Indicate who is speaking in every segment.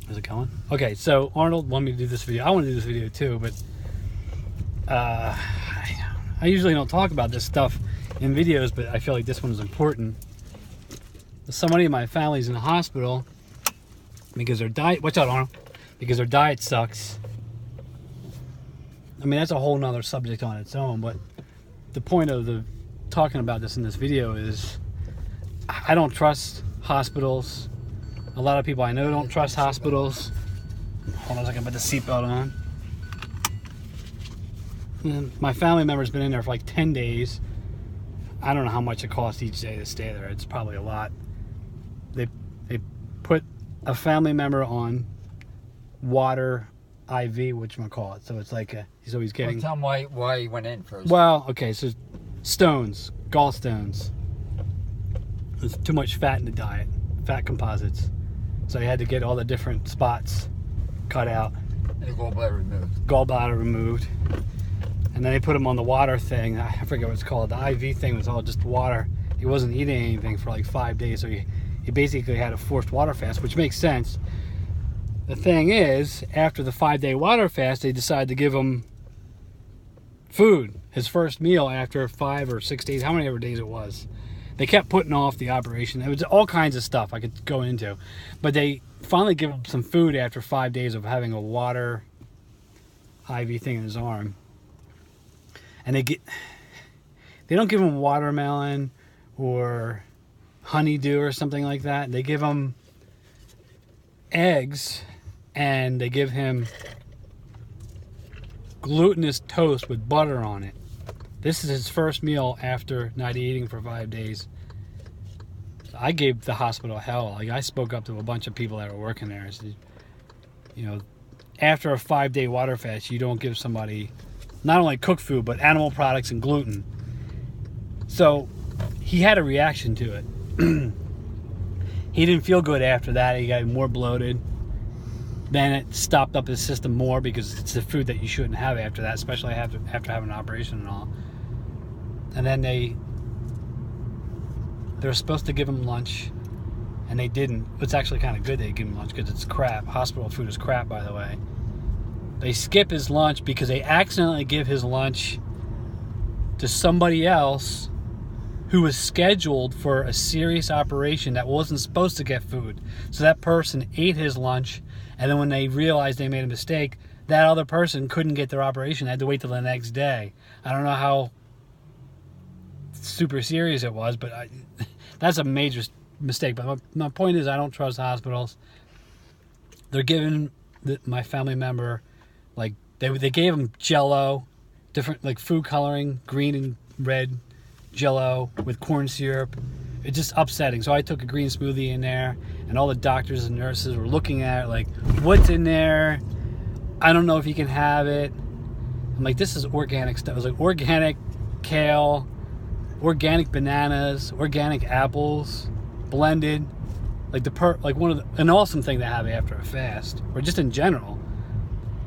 Speaker 1: Is it going? Okay, so Arnold wanted me to do this video. I want to do this video too, but I usually don't talk about this stuff in videos, but I feel like this one is important. Somebody in my family's in the hospital because their diet, watch out Arnold, because their diet sucks. I mean, that's a whole nother subject on its own, but the point of the talking about this in this video is I don't trust hospitals. A lot of people I know don't trust hospitals. Hold on a second, put the seatbelt on. And my family member's been in there for like 10 days. I don't know how much it costs each day to stay there. It's probably a lot. They put a family member on water IV, whatchamacallit. So it's like he's always getting...
Speaker 2: Well, tell him why he went in first.
Speaker 1: Well, okay, so stones, gallstones. There's too much fat in the diet, fat composites. So he had to get all the different spots cut out.
Speaker 2: And the gallbladder removed.
Speaker 1: Gallbladder removed. And then they put him on the water thing. I forget what it's called. The IV thing was all just water. He wasn't eating anything for like 5 days, so he basically had a forced water fast, which makes sense. The thing is, after the 5-day water fast, they decided to give him food, his first meal after 5 or 6 days, how many ever days it was. They kept putting off the operation. It was all kinds of stuff I could go into. But they finally give him some food after 5 days of having a water IV thing in his arm. And they don't give him watermelon or honeydew or something like that. They give him eggs and they give him glutinous toast with butter on it. This is his first meal after not eating for 5 days. I gave the hospital hell. Like, I spoke up to a bunch of people that were working there. I said, you know, after a 5-day water fast, you don't give somebody not only cooked food, but animal products and gluten. So he had a reaction to it. He didn't feel good after that. He got more bloated. Then it stopped up his system more because it's the food that you shouldn't have after that, especially after having an operation and all. And then they were supposed to give him lunch, and they didn't. It's actually kind of good they give him lunch because it's crap. Hospital food is crap, by the way. They skip his lunch because they accidentally give his lunch to somebody else who was scheduled for a serious operation that wasn't supposed to get food. So that person ate his lunch, and then when they realized they made a mistake, that other person couldn't get their operation. They had to wait till the next day. I don't know how super serious it was, but that's a major mistake. But my point is, I don't trust hospitals. They're giving my family member, like, they gave him Jell-O, different, like, food coloring, green and red Jell-O with corn syrup. It's just upsetting. So I took a green smoothie in there, and all the doctors and nurses were looking at it like, what's in there? I don't know if you can have it. I'm like, this is organic stuff. It was like organic kale, organic bananas, organic apples, blended. Like an awesome thing to have after a fast, or just in general.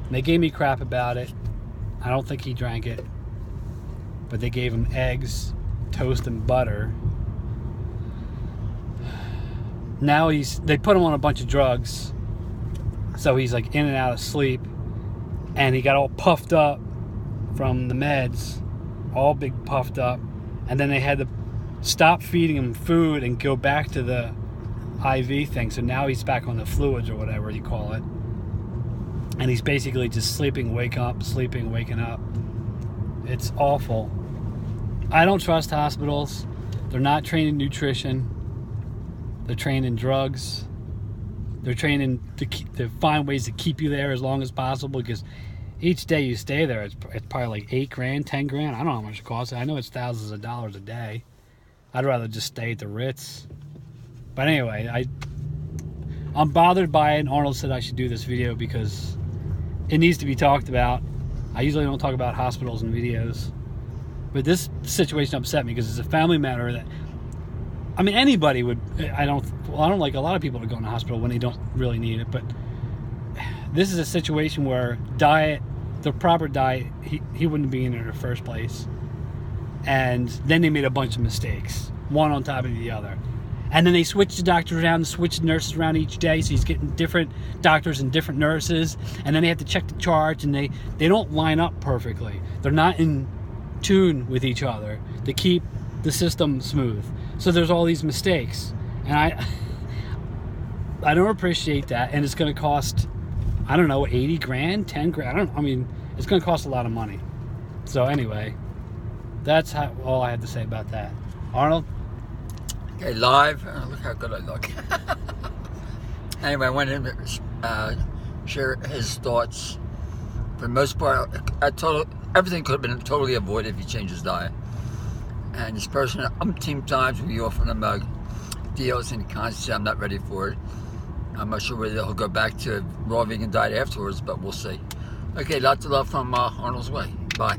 Speaker 1: And they gave me crap about it. I don't think he drank it, but they gave him eggs, toast, and butter. Now they put him on a bunch of drugs, so he's like in and out of sleep, and he got all puffed up from the meds, all big puffed up, and then they had to stop feeding him food and go back to the IV thing. So now he's back on the fluids or whatever you call it, and he's basically just sleeping, waking up. It's awful. I don't trust hospitals. They're not trained in nutrition. They're trained in drugs. They're trained to find ways to keep you there as long as possible, because each day you stay there, it's probably like $8,000, $10,000. I don't know how much it costs. I know it's thousands of dollars a day. I'd rather just stay at the Ritz. But anyway, I'm bothered by it, and Arnold said I should do this video because it needs to be talked about. I usually don't talk about hospitals in videos, but this situation upset me because it's a family matter that, I mean, anybody would. I don't like a lot of people to go in the hospital when they don't really need it, but this is a situation where the proper diet, he wouldn't be in there in the first place. And then they made a bunch of mistakes, one on top of the other. And then they switch the doctors around and switch the nurses around each day, so he's getting different doctors and different nurses. And then they have to check the charts, and they don't line up perfectly. They're not in tune with each other to keep the system smooth. So there's all these mistakes. And I don't appreciate that. And it's going to cost, I don't know, 80 grand, 10 grand. I mean, it's going to cost a lot of money. So anyway, that's all I had to say about that. Arnold?
Speaker 2: Okay, live. Look how good I look. Anyway, I went in to share his thoughts. For the most part, everything could have been totally avoided if he changed his diet. And this person, umpteen times, we offer him deals, and he constantly said, I'm not ready for it. I'm not sure whether he'll go back to raw vegan diet afterwards, but we'll see. Okay, lots of love from Arnold's Way. Bye.